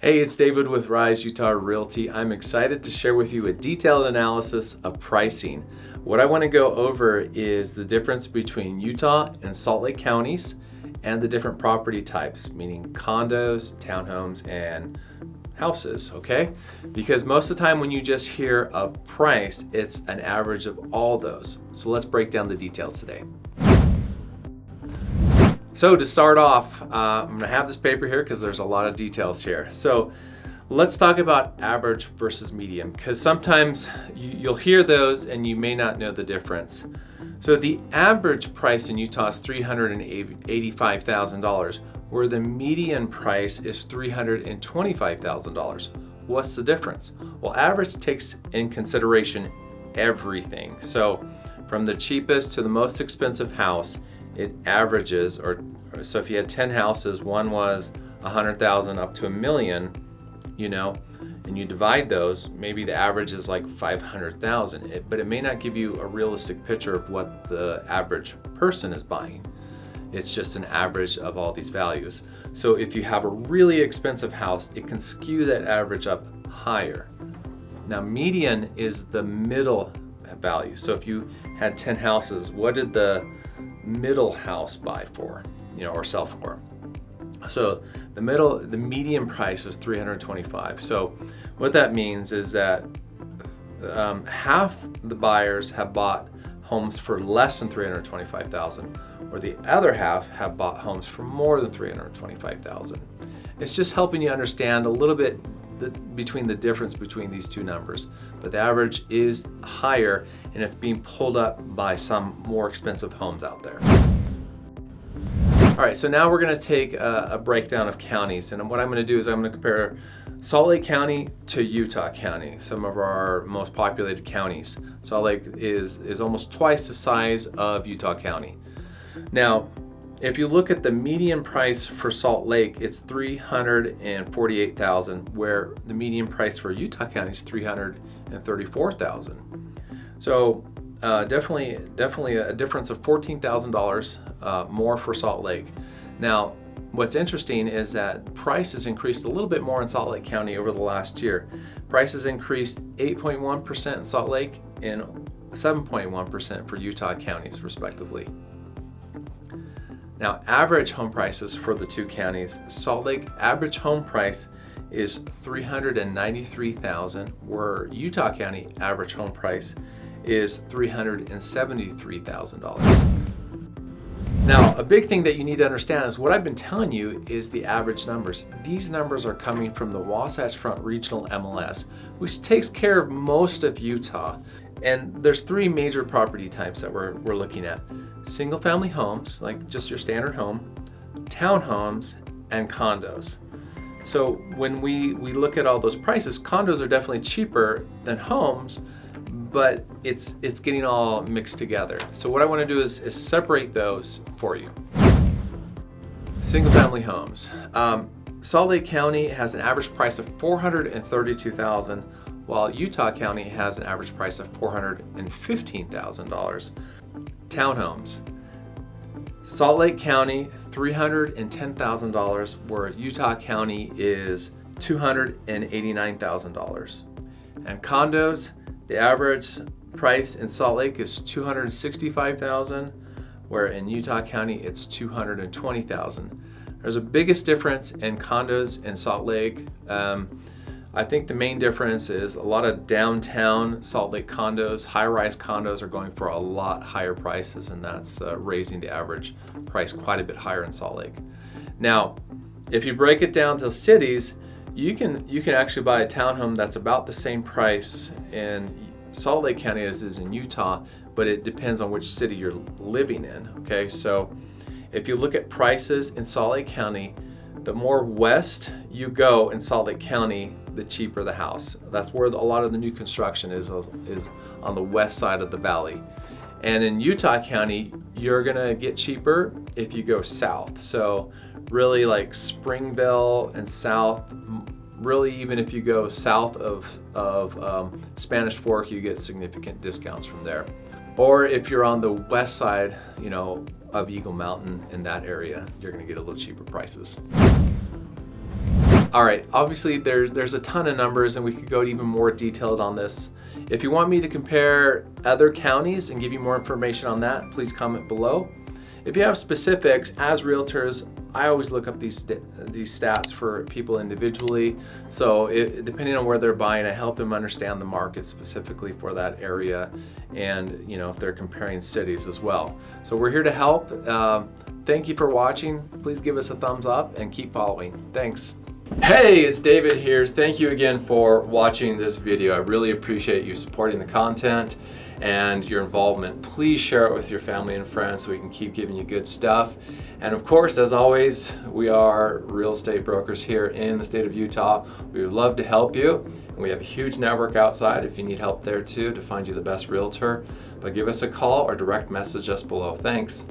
Hey, it's David with Rise Utah Realty. I'm excited to share with you a detailed analysis of pricing. What I want to go over is the difference between Utah and Salt Lake counties and the different property types, meaning condos, townhomes, and houses, okay? Because most of the time when you just hear of price, it's an average of all those. So let's break down the details today. So to start off, I'm going to have this paper here because there's a lot of details here. So let's talk about average versus median, because sometimes you'll hear those and you may not know the difference. So the average price in Utah is $385,000, where the median price is $325,000. What's the difference? Well, average takes in consideration everything. So from the cheapest to the most expensive house, it averages, so if you had 10 houses, one was 100,000 up to $1 million, and you divide those, maybe the average is like 500,000, but it may not give you a realistic picture of what the average person is buying. It's just an average of all these values. So if you have a really expensive house, it can skew that average up higher. Now, median is the middle value. So if you had 10 houses, what did the middle house buy for, or sell for? So the median price was $325,000. So what that means is that half the buyers have bought homes for less than $325,000, or the other half have bought homes for more than $325,000. It's just helping you understand a little bit between the difference between these two numbers, but the average is higher and it's being pulled up by some more expensive homes out there. All right, so now we're going to take a breakdown of counties, and what I'm going to do is I'm going to compare Salt Lake County to Utah County, some of our most populated counties. Salt Lake is almost twice the size of Utah County. Now, if you look at the median price for Salt Lake, it's $348,000, where the median price for Utah County is $334,000. So definitely a difference of $14,000 more for Salt Lake. Now, what's interesting is that price has increased a little bit more in Salt Lake County over the last year. Prices increased 8.1% in Salt Lake and 7.1% for Utah counties, respectively. Now, average home prices for the two counties. Salt Lake average home price is $393,000, where Utah County average home price is $373,000. Now, a big thing that you need to understand is what I've been telling you is the average numbers. These numbers are coming from the Wasatch Front Regional MLS, which takes care of most of Utah. And there's three major property types that we're looking at. Single family homes, like just your standard home, townhomes, and condos. So when we look at all those prices, condos are definitely cheaper than homes, but it's getting all mixed together. So what I want to do is separate those for you. Single family homes. Salt Lake County has an average price of $432,000, while Utah County has an average price of $415,000. Townhomes. Salt Lake County, $310,000, where Utah County is $289,000. And condos, the average price in Salt Lake is $265,000, where in Utah County it's $220,000. There's a biggest difference in condos in Salt Lake. I think the main difference is a lot of downtown Salt Lake condos, high-rise condos are going for a lot higher prices, and that's raising the average price quite a bit higher in Salt Lake. Now, if you break it down to cities, you can actually buy a townhome that's about the same price in Salt Lake County as is in Utah, but it depends on which city you're living in, okay? So if you look at prices in Salt Lake County, the more west you go in Salt Lake County, the cheaper the house. That's where a lot of the new construction is on the west side of the valley. And in Utah County, you're gonna get cheaper if you go south. So really like Springville and south, really even if you go south of Spanish Fork, you get significant discounts from there. Or if you're on the west side, of Eagle Mountain in that area, you're gonna get a little cheaper prices. All right, obviously there's a ton of numbers and we could go even more detailed on this. If you want me to compare other counties and give you more information on that, please comment below. If you have specifics, as realtors, I always look up these stats for people individually. So depending on where they're buying, I help them understand the market specifically for that area, and if they're comparing cities as well. So we're here to help. Thank you for watching. Please give us a thumbs up and keep following. Thanks. Hey, it's David here. Thank you again for watching this video. I really appreciate you supporting the content and your involvement. Please share it with your family and friends so we can keep giving you good stuff. And of course, as always, we are real estate brokers here in the state of Utah. We would love to help you. And we have a huge network outside if you need help there too to find you the best realtor. But give us a call or direct message us below. Thanks.